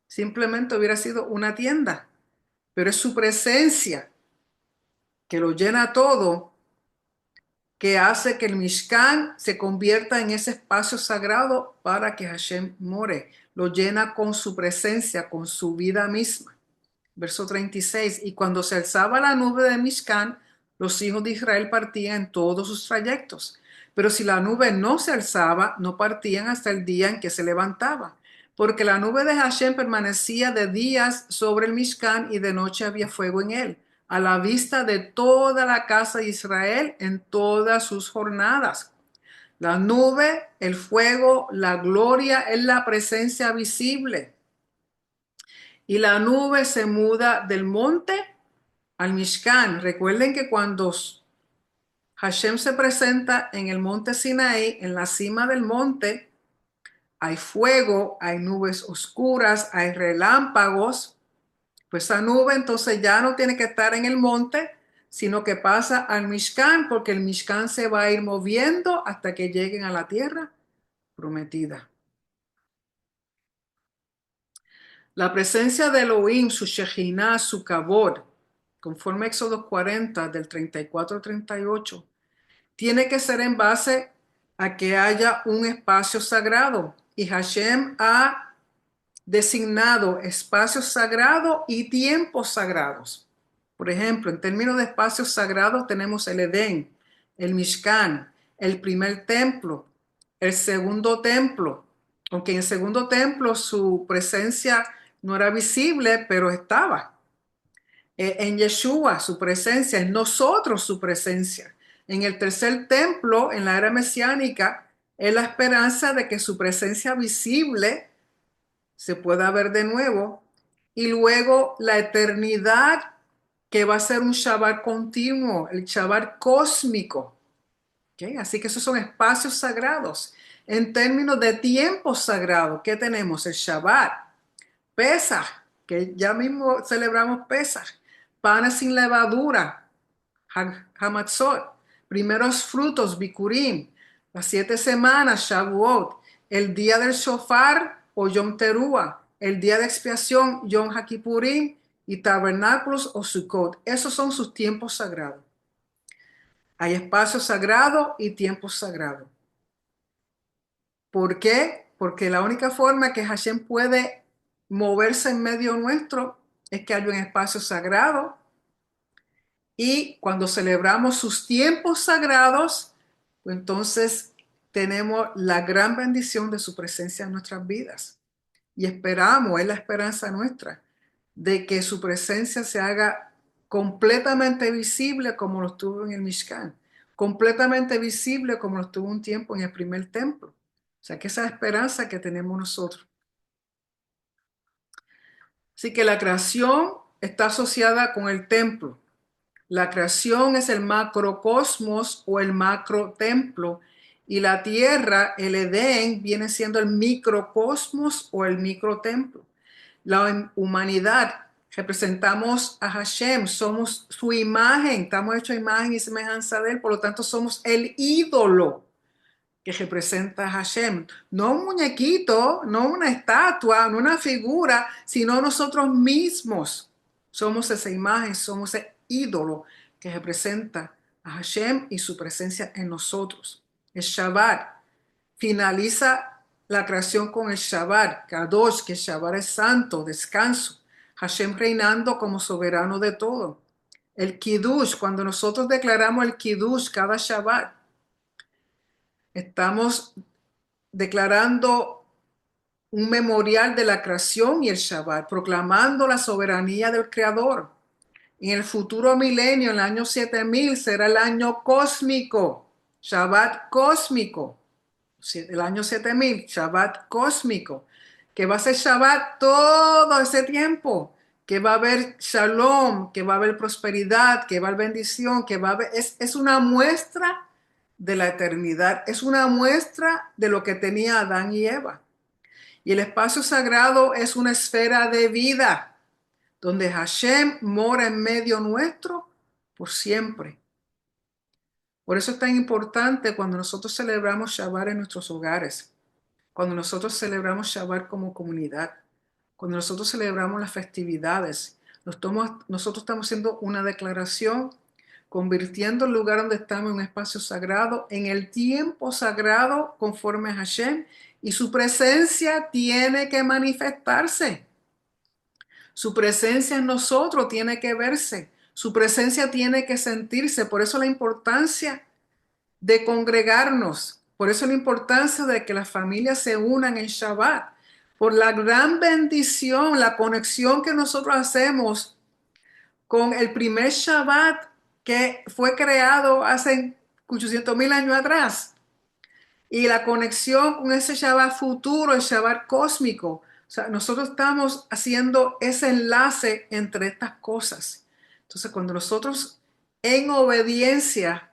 simplemente hubiera sido una tienda. Pero es su presencia que lo llena todo, que hace que el Mishkan se convierta en ese espacio sagrado para que Hashem more. Lo llena con su presencia, con su vida misma. Verso 36. Y cuando se alzaba la nube de Mishkan, los hijos de Israel partían en todos sus trayectos. Pero si la nube no se alzaba, no partían hasta el día en que se levantaba. Porque la nube de Hashem permanecía de días sobre el Mishkan y de noche había fuego en él, a la vista de toda la casa de Israel en todas sus jornadas. La nube, el fuego, la gloria es la presencia visible. Y la nube se muda del monte al Mishkan. Recuerden que cuando Hashem se presenta en el monte Sinaí, en la cima del monte, hay fuego, hay nubes oscuras, hay relámpagos. Pues esa nube entonces ya no tiene que estar en el monte, sino que pasa al Mishkan, porque el Mishkan se va a ir moviendo hasta que lleguen a la tierra prometida. La presencia de Elohim, su Shejinah, su Kabod, conforme Éxodo 40, del 34 al 38, tiene que ser en base a que haya un espacio sagrado. Y Hashem ha designado espacios sagrados y tiempos sagrados. Por ejemplo, en términos de espacios sagrados tenemos el Edén, el Mishkan, el primer templo, el segundo templo, aunque en el segundo templo su presencia no era visible, pero estaba. En Yeshua su presencia, en nosotros su presencia. En el tercer templo, en la era mesiánica, es la esperanza de que su presencia visible se pueda ver de nuevo, y luego la eternidad, que va a ser un Shabbat continuo, el Shabbat cósmico. ¿Okay? Así que esos son espacios sagrados. En términos de tiempo sagrado, ¿qué tenemos? El Shabbat, Pesaj, que ya mismo celebramos Pesaj, panes sin levadura, Hamatzot, primeros frutos, Bikurim, las 7 semanas, Shavuot, el día del Shofar o Yom Teruah, el día de expiación, Yom HaKippurim, y tabernáculos o Sukkot. Esos son sus tiempos sagrados. Hay espacios sagrados y tiempos sagrados. ¿Por qué? Porque la única forma que Hashem puede moverse en medio nuestro es que haya un espacio sagrado. Y cuando celebramos sus tiempos sagrados, pues entonces tenemos la gran bendición de su presencia en nuestras vidas. Y esperamos, es la esperanza nuestra, de que su presencia se haga completamente visible como lo estuvo en el Mishkan, completamente visible como lo estuvo un tiempo en el primer templo. O sea, que esa es la esperanza que tenemos nosotros. Así que la creación está asociada con el templo. La creación es el macrocosmos o el macrotemplo, y la tierra, el Edén, viene siendo el microcosmos o el microtemplo. La humanidad, representamos a Hashem, somos su imagen, estamos hechos a imagen y semejanza de él, por lo tanto somos el ídolo que representa a Hashem. No un muñequito, no una estatua, no una figura, sino nosotros mismos. Somos esa imagen, somos ese ídolo que representa a Hashem y su presencia en nosotros. El Shabbat finaliza la creación con el Shabbat, Kadosh, que el Shabbat es santo, descanso. Hashem reinando como soberano de todo. El Kiddush, cuando nosotros declaramos el Kiddush cada Shabbat, estamos declarando un memorial de la creación y el Shabbat, proclamando la soberanía del Creador. En el futuro milenio, en el año 7000, será el año cósmico, Shabbat cósmico. El año 7000, Shabbat cósmico, que va a ser Shabbat todo ese tiempo, que va a haber shalom, que va a haber prosperidad, que va a haber bendición, que va a haber, es una muestra de la eternidad, es una muestra de lo que tenía Adán y Eva. Y el espacio sagrado es una esfera de vida, donde Hashem mora en medio nuestro por siempre. Por eso es tan importante cuando nosotros celebramos Shabbat en nuestros hogares, cuando nosotros celebramos Shabbat como comunidad, cuando nosotros celebramos las festividades. Nosotros estamos haciendo una declaración, convirtiendo el lugar donde estamos en un espacio sagrado, en el tiempo sagrado conforme a Hashem, y su presencia tiene que manifestarse. Su presencia en nosotros tiene que verse. Su presencia tiene que sentirse. Por eso la importancia de congregarnos. Por eso la importancia de que las familias se unan en Shabbat. Por la gran bendición, la conexión que nosotros hacemos con el primer Shabbat que fue creado hace 800,000 años atrás. Y la conexión con ese Shabbat futuro, el Shabbat cósmico. O sea, nosotros estamos haciendo ese enlace entre estas cosas. Entonces, cuando nosotros en obediencia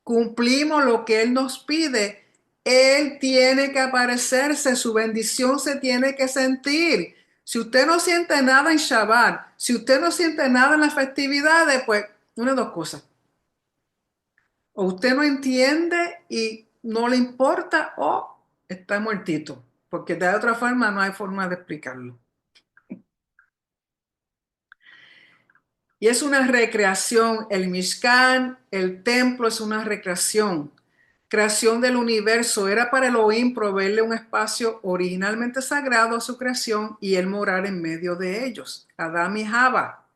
cumplimos lo que Él nos pide, Él tiene que aparecerse, su bendición se tiene que sentir. Si usted no siente nada en Shabbat, si usted no siente nada en las festividades, pues una de dos cosas. O usted no entiende y no le importa, o está muertito, porque de otra forma no hay forma de explicarlo. Y es una recreación, el Mishkan, el templo es una recreación, creación del universo. Era para Elohim proveerle un espacio originalmente sagrado a su creación y él morar en medio de ellos. Adán y Java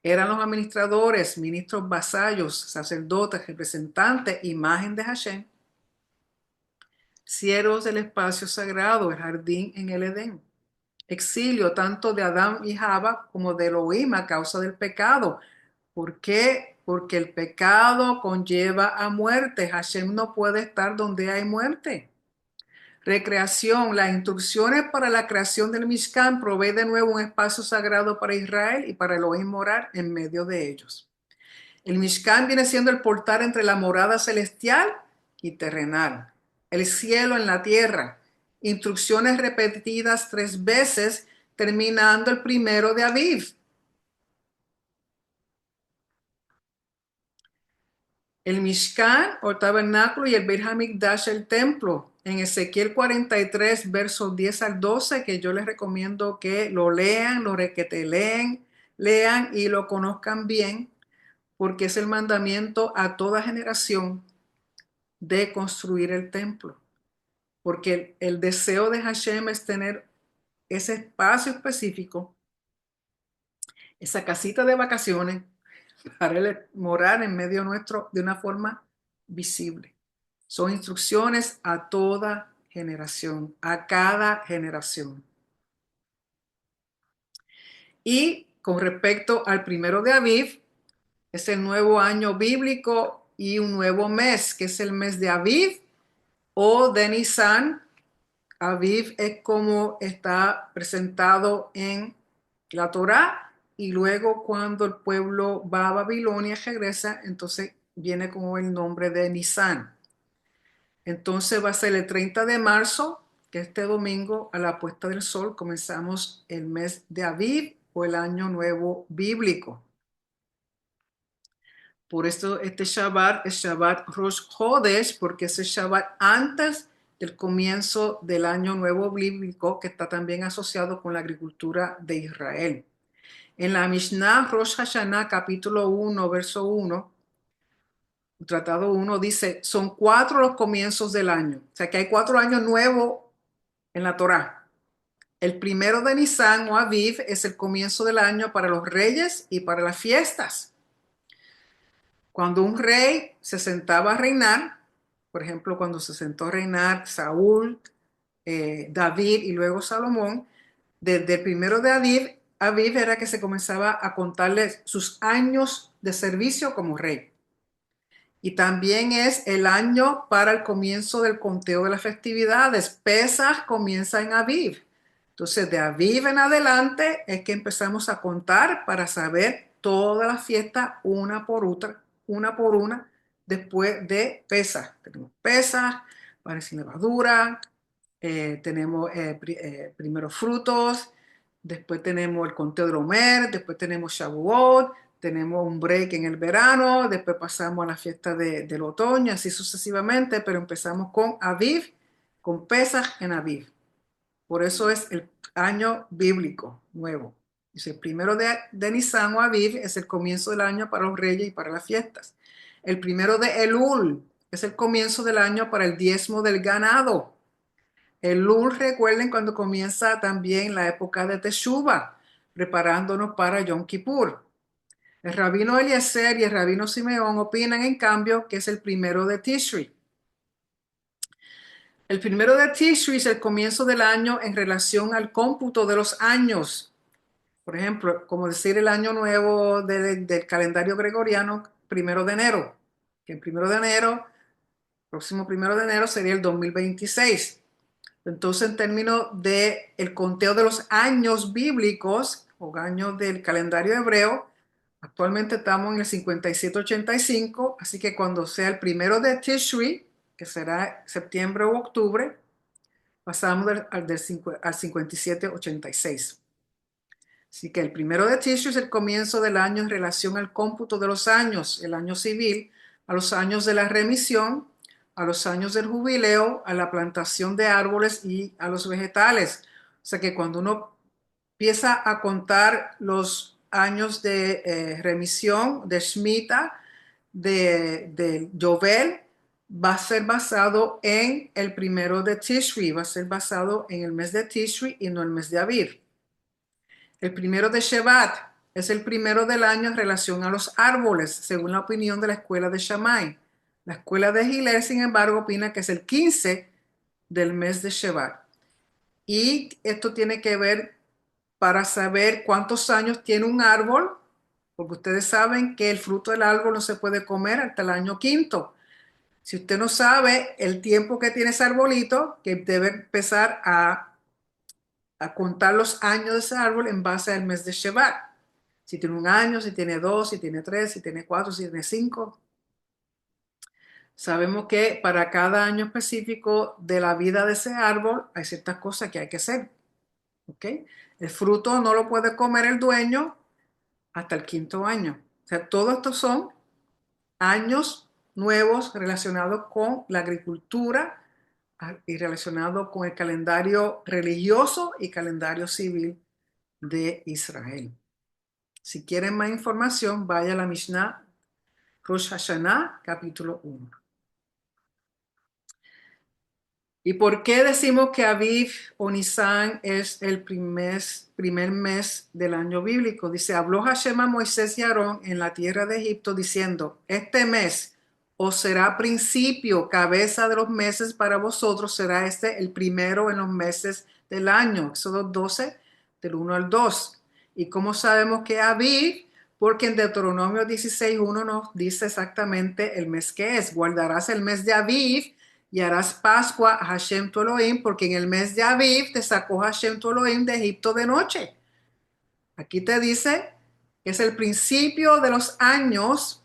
eran los administradores, ministros vasallos, sacerdotes, representantes, imagen de Hashem, siervos del espacio sagrado, el jardín en el Edén. Exilio tanto de Adán y Java como de Elohim a causa del pecado. ¿Por qué? Porque el pecado conlleva a muerte. Hashem no puede estar donde hay muerte. Recreación. Las instrucciones para la creación del Mishkan provee de nuevo un espacio sagrado para Israel y para Elohim morar en medio de ellos. El Mishkan viene siendo el portal entre la morada celestial y terrenal, el cielo en la tierra. Instrucciones repetidas 3 veces, terminando el 1 de Aviv. El Mishkan o tabernáculo y el Beit HaMikdash, el templo. En Ezequiel 43, versos 10 al 12, que yo les recomiendo que lo lean, que te lean y lo conozcan bien, porque es el mandamiento a toda generación de construir el templo. Porque el deseo de Hashem es tener ese espacio específico, esa casita de vacaciones, para él morar en medio nuestro de una forma visible. Son instrucciones a toda generación, a cada generación. Y con respecto al 1 de Aviv, es el nuevo año bíblico y un nuevo mes, que es el mes de Aviv o de Nisan. Aviv es como está presentado en la Torá, y luego cuando el pueblo va a Babilonia, regresa, entonces viene como el nombre de Nisan. Entonces va a ser el 30 de marzo, que este domingo a la puesta del sol comenzamos el mes de Aviv o el año nuevo bíblico. Por esto este Shabbat es Shabbat Rosh Chodesh, porque es el Shabbat antes del comienzo del año nuevo bíblico, que está también asociado con la agricultura de Israel. En la Mishnah Rosh Hashanah, capítulo 1, verso 1, tratado 1, dice, son 4 los comienzos del año. O sea que hay 4 años nuevos en la Torá. El 1 de Nisan o Aviv es el comienzo del año para los reyes y para las fiestas. Cuando un rey se sentaba a reinar, por ejemplo, cuando se sentó a reinar Saúl, David y luego Salomón, desde el 1 de Aviv era que se comenzaba a contarle sus años de servicio como rey. Y también es el año para el comienzo del conteo de las festividades. Pesaj comienza en Aviv. Entonces, de Aviv en adelante es que empezamos a contar para saber todas las fiestas una por una, después de Pesaj. Tenemos Pesaj, panes sin levadura, tenemos primeros frutos, después tenemos el conteo del Omer, después tenemos Shavuot, tenemos un break en el verano, después pasamos a la fiesta del otoño, así sucesivamente, pero empezamos con Aviv, con Pesach en Aviv. Por eso es el año bíblico nuevo. Dice, el primero de Nisan o Aviv es el comienzo del año para los reyes y para las fiestas. El primero de Elul es el comienzo del año para el diezmo del ganado. Elul, recuerden, cuando comienza también la época de Teshuvah, preparándonos para Yom Kippur. El rabino Eliezer y el rabino Simeón opinan, en cambio, que es el primero de Tishri. El primero de Tishri es el comienzo del año en relación al cómputo de los años. Por ejemplo, como decir el año nuevo del calendario gregoriano, primero de enero. Que el primero de enero, próximo primero de enero sería el 2026. Entonces, en términos de el conteo de los años bíblicos o años del calendario hebreo, actualmente estamos en el 5785, así que cuando sea el primero de Tishri, que será septiembre o octubre, pasamos al 5786. Así que el primero de Tishri es el comienzo del año en relación al cómputo de los años, el año civil, a los años de la remisión, a los años del jubileo, a la plantación de árboles y a los vegetales. O sea que cuando uno empieza a contar los años de remisión, de Shemitah, de Yovel, va a ser basado en el primero de Tishri, va a ser basado en el mes de Tishri y no el mes de Aviv. El primero de Shevat es el primero del año en relación a los árboles, según la opinión de la escuela de Shammai. La escuela de Hillel, sin embargo, opina que es el 15 del mes de Shevat. Y esto tiene que ver para saber cuántos años tiene un árbol, porque ustedes saben que el fruto del árbol no se puede comer hasta el año quinto. Si usted no sabe el tiempo que tiene ese arbolito, que debe empezar a contar los años de ese árbol en base al mes de Shevat. Si tiene un año, si tiene dos, si tiene tres, si tiene cuatro, si tiene cinco. Sabemos que para cada año específico de la vida de ese árbol hay ciertas cosas que hay que hacer. ¿Ok? El fruto no lo puede comer el dueño hasta el quinto año. O sea, todos estos son años nuevos relacionados con la agricultura y relacionados con el calendario religioso y calendario civil de Israel. Si quieren más información, vaya a la Mishnah Rosh Hashanah, capítulo 1. ¿Y por qué decimos que Aviv o Nisan es el primer mes del año bíblico? Dice, habló Hashem a Moisés y Aarón en la tierra de Egipto diciendo, este mes os será principio, cabeza de los meses para vosotros, será este el primero en los meses del año. Éxodo 12, del 1 al 2. ¿Y cómo sabemos que Aviv? Porque en Deuteronomio 16:1 nos dice exactamente el mes que es. Guardarás el mes de Aviv y harás Pascua a Hashem tu Elohim, porque en el mes de Aviv te sacó Hashem tu Elohim de Egipto de noche. Aquí te dice que es el principio de los años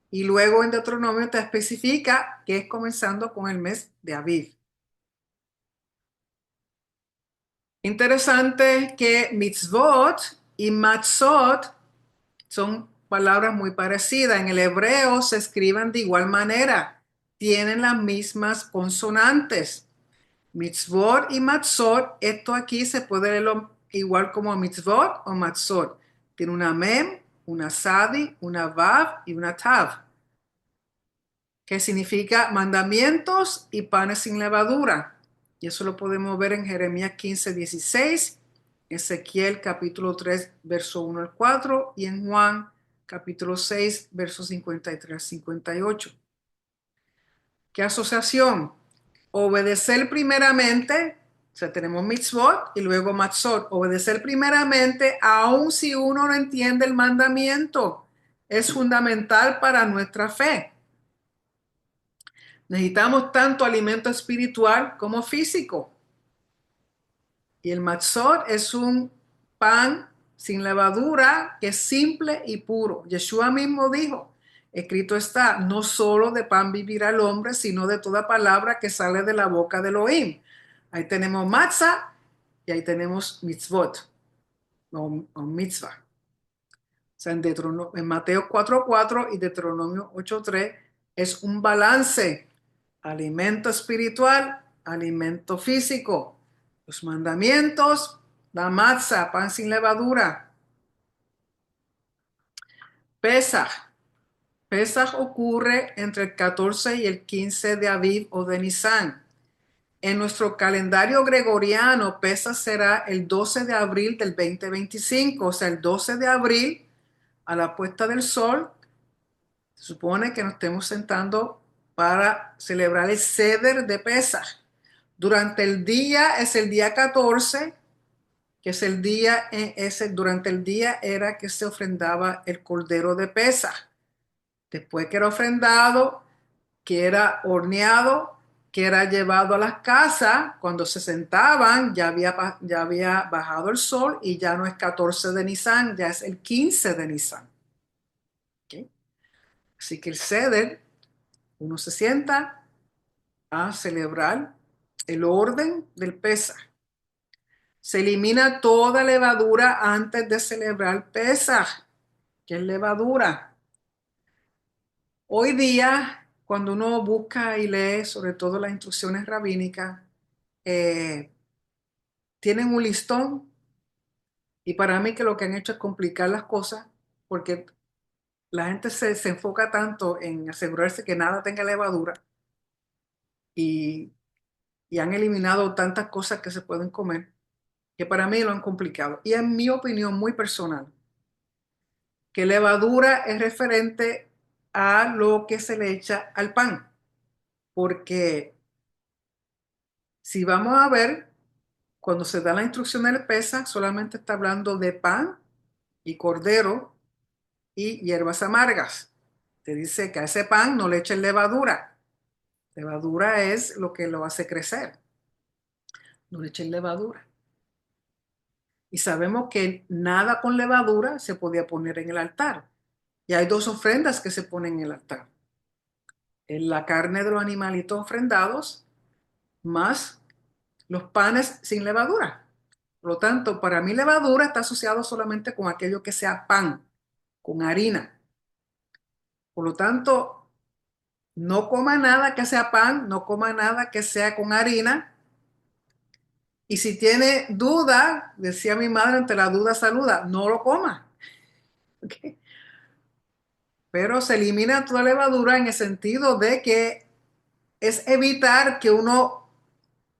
y luego en Deuteronomio te especifica que es comenzando con el mes de Aviv. Interesante que mitzvot y matzot son palabras muy parecidas. En el hebreo se escriben de igual manera. Tienen las mismas consonantes. Mitzvot y matzot, esto aquí se puede leer igual como mitzvot o matzot. Tiene una mem, una sadi, una vav y una tav, que significa mandamientos y panes sin levadura. Y eso lo podemos ver en Jeremías 15:16, Ezequiel capítulo 3, verso 1 al 4 y en Juan capítulo 6, versos 53-58. ¿Qué asociación? Obedecer primeramente, o sea, tenemos mitzvot y luego matzot. Obedecer primeramente, aun si uno no entiende el mandamiento, es fundamental para nuestra fe. Necesitamos tanto alimento espiritual como físico. Y el matzot es un pan sin levadura que es simple y puro. Yeshua mismo dijo, escrito está, no solo de pan vivirá el hombre, sino de toda palabra que sale de la boca de Elohim. Ahí tenemos matzah y ahí tenemos mitzvot o mitzvah. O sea, en Mateo 4:4 y Deuteronomio 8:3 es un balance: alimento espiritual, alimento físico. Los mandamientos, la matzah, pan sin levadura. Pesaj. Pesaj ocurre entre el 14 y el 15 de Aviv o de Nisan. En nuestro calendario gregoriano, Pesaj será el 12 de abril del 2025, o sea, el 12 de abril a la puesta del sol. Se supone que nos estemos sentando para celebrar el Seder de Pesaj. Durante el día es el día 14, que es el día, durante el día era que se ofrendaba el cordero de Pesaj. Después que era ofrendado, que era horneado, que era llevado a las casas, cuando se sentaban ya había bajado el sol y ya no es 14 de Nisan, ya es el 15 de Nisan. ¿Okay? Así que el Seder, uno se sienta a celebrar el orden del Pesaj. Se elimina toda levadura antes de celebrar Pesaj. ¿Qué es levadura? Hoy día, cuando uno busca y lee sobre todo las instrucciones rabínicas, eh, tienen un listón, y para mí que lo que han hecho es complicar las cosas, porque la gente se enfoca tanto en asegurarse que nada tenga levadura y, y han eliminado tantas cosas que se pueden comer, que para mí lo han complicado. Y en mi opinión muy personal, que levadura es referente a lo que se le echa al pan, porque si vamos a ver, cuando se da la instrucción del Pesaj, solamente está hablando de pan y cordero y hierbas amargas. Te dice que a ese pan no le echen levadura. Levadura es lo que lo hace crecer. No le echen levadura. Y sabemos que nada con levadura se podía poner en el altar. Y hay dos ofrendas que se ponen en el altar: la carne de los animalitos ofrendados más los panes sin levadura. Por lo tanto, para mí levadura está asociado solamente con aquello que sea pan, con harina. Por lo tanto, no coma nada que sea pan, no coma nada que sea con harina. Y si tiene duda, decía mi madre, ante la duda saluda, no lo coma. ¿Okay? Pero se elimina toda levadura en el sentido de que es evitar que uno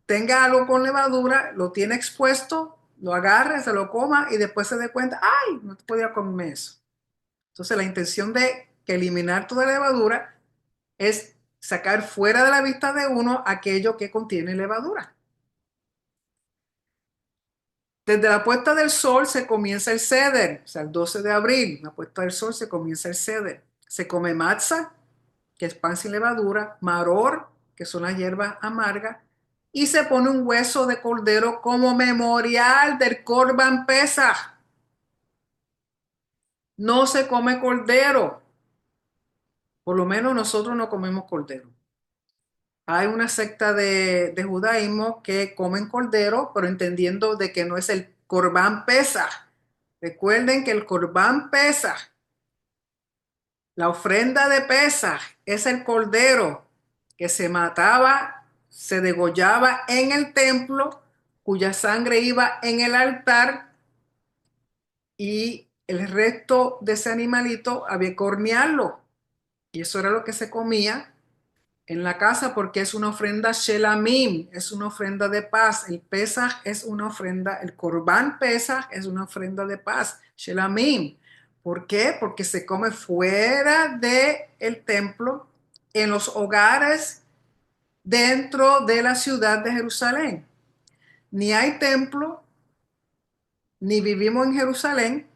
tenga algo con levadura, lo tiene expuesto, lo agarre, se lo coma y después se dé cuenta, ay, no podía comerme eso. Entonces la intención de que eliminar toda levadura es sacar fuera de la vista de uno aquello que contiene levadura. Desde la puesta del sol se comienza el Seder, o sea, el 12 de abril, la puesta del sol se comienza el Seder. Se come matzah, que es pan sin levadura, maror, que son las hierbas amargas, y se pone un hueso de cordero como memorial del Corban Pesaj. No se come cordero, por lo menos nosotros no comemos cordero. Hay una secta de judaísmo que comen cordero, pero entendiendo de que no es el Corban Pesaj. Recuerden que el Corban Pesaj, la ofrenda de Pesaj, es el cordero que se mataba, se degollaba en el templo, cuya sangre iba en el altar, y el resto de ese animalito había que hornearlo. Y eso era lo que se comía en la casa, porque es una ofrenda shelamim, es una ofrenda de paz. El Pesaj es una ofrenda, el Corban Pesaj es una ofrenda de paz, shelamim. ¿Por qué? Porque se come fuera del templo, en los hogares dentro de la ciudad de Jerusalén. Ni hay templo, ni vivimos en Jerusalén.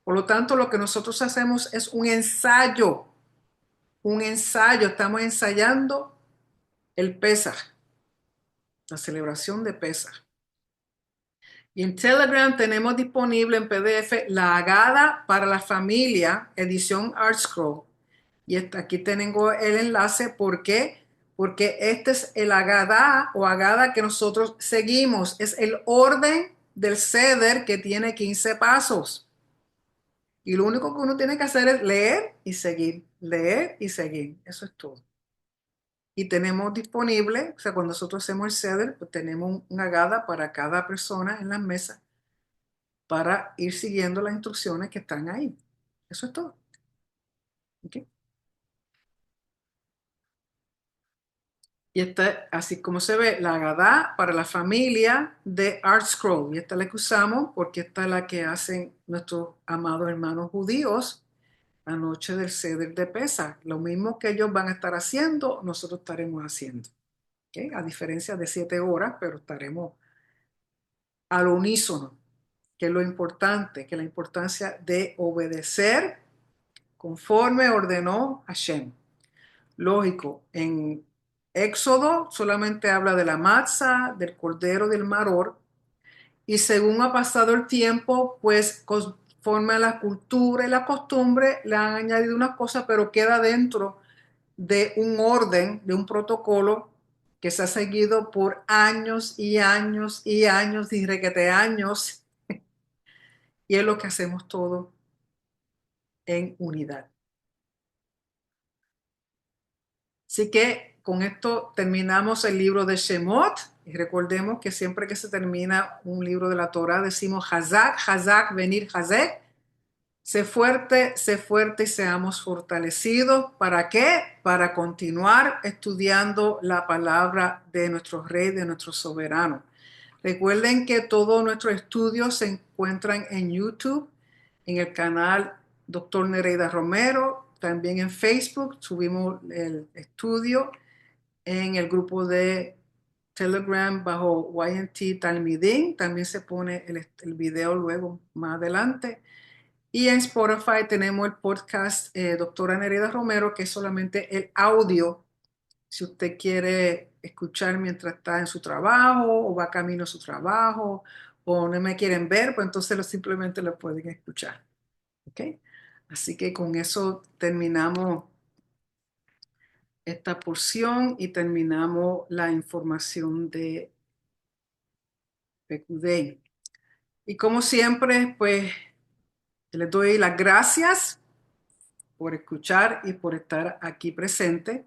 Por lo tanto, lo que nosotros hacemos es un ensayo, estamos ensayando el Pesaj, la celebración de Pesaj. Y en Telegram tenemos disponible en PDF la Haggadah para la familia, edición ArtScroll. Y aquí tengo el enlace. ¿Por qué? porque este es el Agadá o Agada que nosotros seguimos. Es el orden del Seder que tiene 15 pasos. Y lo único que uno tiene que hacer es leer y seguir, leer y seguir. Eso es todo. Y tenemos disponible, o sea, cuando nosotros hacemos el Seder, pues tenemos una Agada para cada persona en las mesas para ir siguiendo las instrucciones que están ahí. Eso es todo. ¿Ok? Y esta, así como se ve, la Agadá para la familia de Art Scroll. Y esta es la que usamos porque esta es la que hacen nuestros amados hermanos judíos la noche del Seder de Pesach. Lo mismo que ellos van a estar haciendo, nosotros estaremos haciendo. ¿Ok? A diferencia de 7 horas, pero estaremos al unísono, que es lo importante, que es la importancia de obedecer conforme ordenó Hashem. Lógico, en Éxodo solamente habla de la matzah, del cordero, del maror, y según ha pasado el tiempo, pues conforme a la cultura y la costumbre, le han añadido unas cosas, pero queda dentro de un orden, de un protocolo que se ha seguido por años y años y años, y requete años, y es lo que hacemos todo en unidad. Así que con esto terminamos el libro de Shemot y recordemos que siempre que se termina un libro de la Torah decimos Hazak, Hazak, venir Hazek. Sé fuerte y seamos fortalecidos. ¿Para qué? Para continuar estudiando la palabra de nuestro Rey, de nuestro soberano. Recuerden que todos nuestros estudios se encuentran en YouTube, en el canal Dr. Nereida Romero, también en Facebook subimos el estudio, en el grupo de Telegram bajo YNT Talmidim, también se pone el video luego más adelante. Y en Spotify tenemos el podcast Doctora Nereida Romero, que es solamente el audio si usted quiere escuchar mientras está en su trabajo o va camino a su trabajo o no me quieren ver, pues entonces simplemente lo pueden escuchar. ¿Ok? Así que con eso terminamos esta porción y terminamos la información de PQD. Y como siempre, pues les doy las gracias por escuchar y por estar aquí presente.